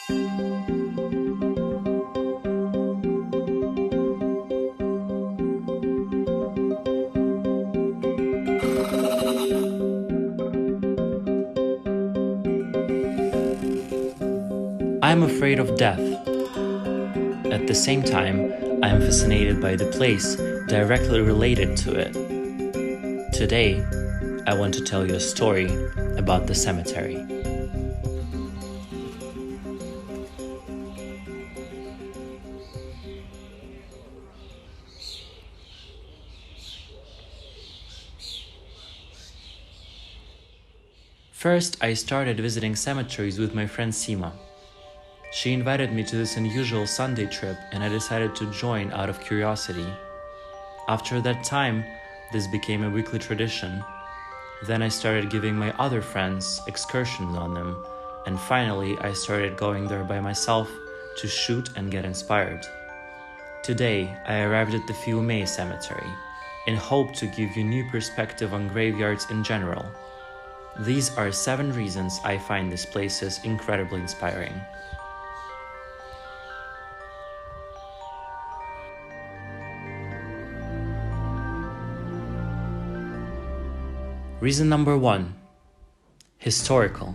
I am afraid of death. At the same time, I am fascinated by the place directly related to it. Today, I want to tell you a story about the cemetery. First, I started visiting cemeteries with my friend Sima. She invited me to this unusual Sunday trip and I decided to join out of curiosity. After that time, this became a weekly tradition. Then I started giving my other friends excursions on them, and finally I started going there by myself to shoot and get inspired. Today, I arrived at the Fiume Cemetery in hope to give you new perspective on graveyards in general. These are 7 reasons I find these places incredibly inspiring. Reason number 1. Historical.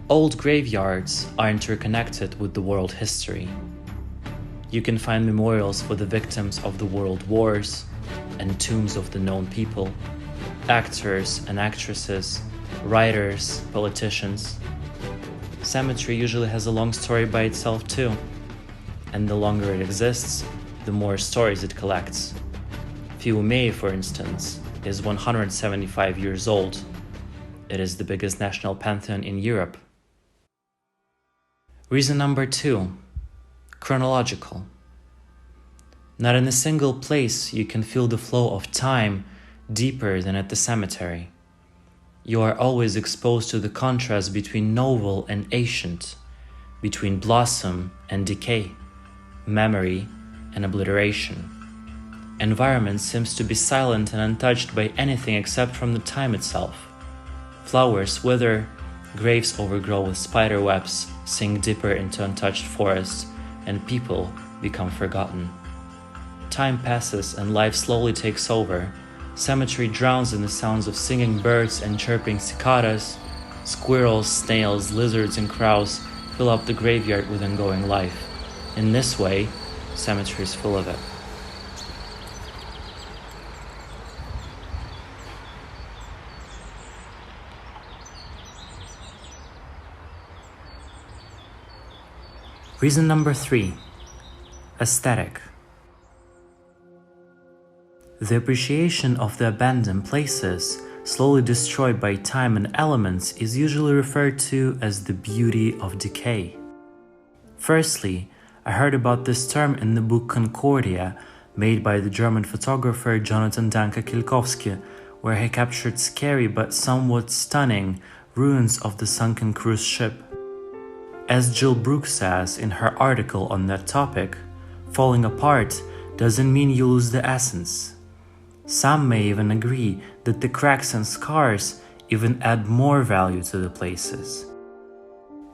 Old graveyards are interconnected with the world history. You can find memorials for the victims of the world wars and tombs of the known people, actors and actresses, writers, politicians. Cemetery usually has a long story by itself too, and the longer it exists, the more stories it collects. Fiume, for instance, is 175 years old. It is the biggest national pantheon in Europe. Reason number 2. Chronological. Not in a single place you can feel the flow of time deeper than at the cemetery. You are always exposed to the contrast between novel and ancient, between blossom and decay, memory and obliteration. Environment seems to be silent and untouched by anything except from the time itself. Flowers wither, graves overgrow with spider webs, sink deeper into untouched forests, and people become forgotten. Time passes and life slowly takes over. Cemetery drowns in the sounds of singing birds and chirping cicadas. Squirrels, snails, lizards, and crows fill up the graveyard with ongoing life. In this way, cemetery is full of it. Reason number 3. Aesthetic. The appreciation of the abandoned places, slowly destroyed by time and elements, is usually referred to as the beauty of decay. Firstly, I heard about this term in the book Concordia, made by the German photographer Jonathan Danka-Kilkowski, where he captured scary but somewhat stunning ruins of the sunken cruise ship. As Jill Brooks says in her article on that topic, falling apart doesn't mean you lose the essence. Some may even agree that the cracks and scars even add more value to the places.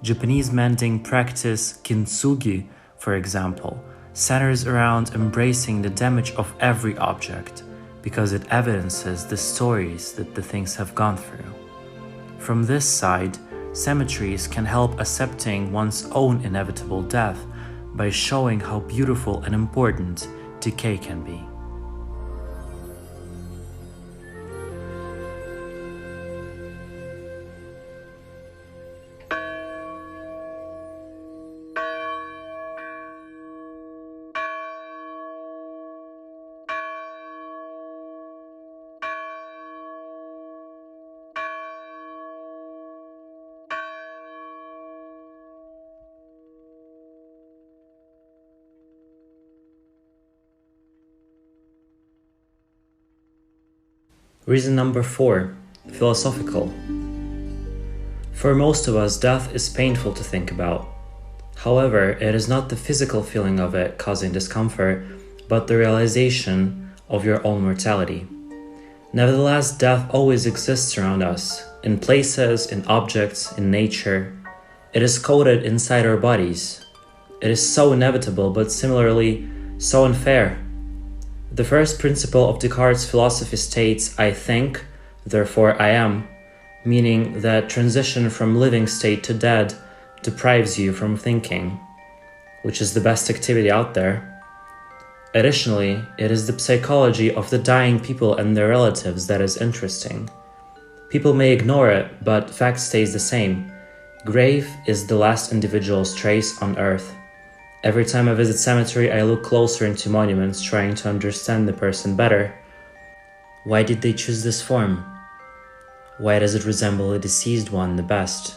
Japanese mending practice kintsugi, for example, centers around embracing the damage of every object because it evidences the stories that the things have gone through. From this side, cemeteries can help accepting one's own inevitable death by showing how beautiful and important decay can be. Reason number 4. Philosophical. For most of us, death is painful to think about. However, it is not the physical feeling of it causing discomfort, but the realization of your own mortality. Nevertheless, death always exists around us, in places, in objects, in nature. It is coded inside our bodies. It is so inevitable, but similarly so unfair. The first principle of Descartes' philosophy states, I think, therefore I am, meaning that transition from living state to dead deprives you from thinking, which is the best activity out there. Additionally, it is the psychology of the dying people and their relatives that is interesting. People may ignore it, but fact stays the same. Grave is the last individual's trace on earth. Every time I visit cemetery, I look closer into monuments, trying to understand the person better. Why did they choose this form? Why does it resemble a deceased one the best?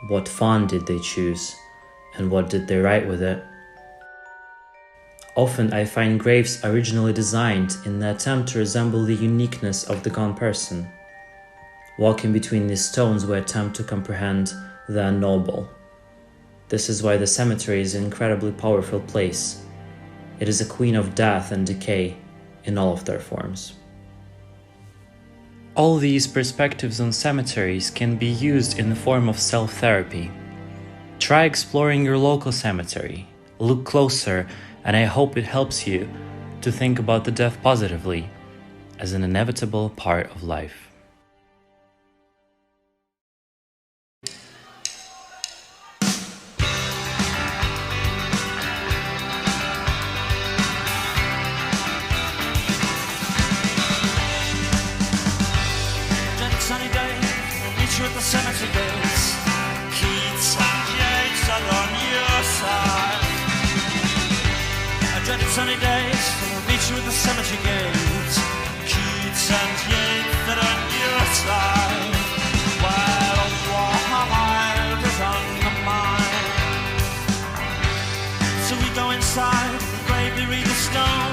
What font did they choose? And what did they write with it? Often I find graves originally designed in the attempt to resemble the uniqueness of the gone person. Walking between these stones, we attempt to comprehend the unknowable. This is why the cemetery is an incredibly powerful place. It is a queen of death and decay in all of their forms. All these perspectives on cemeteries can be used in the form of self-therapy. Try exploring your local cemetery. Look closer, and I hope it helps you to think about the death positively as an inevitable part of life. Sunny day, we'll meet you at the cemetery gates. Keats and Yates are on your side. A dreaded sunny days, we'll meet you at the cemetery gates. Keats and Yates are on your side. While a wild is on the mind. So we go inside, and gravely read the stone.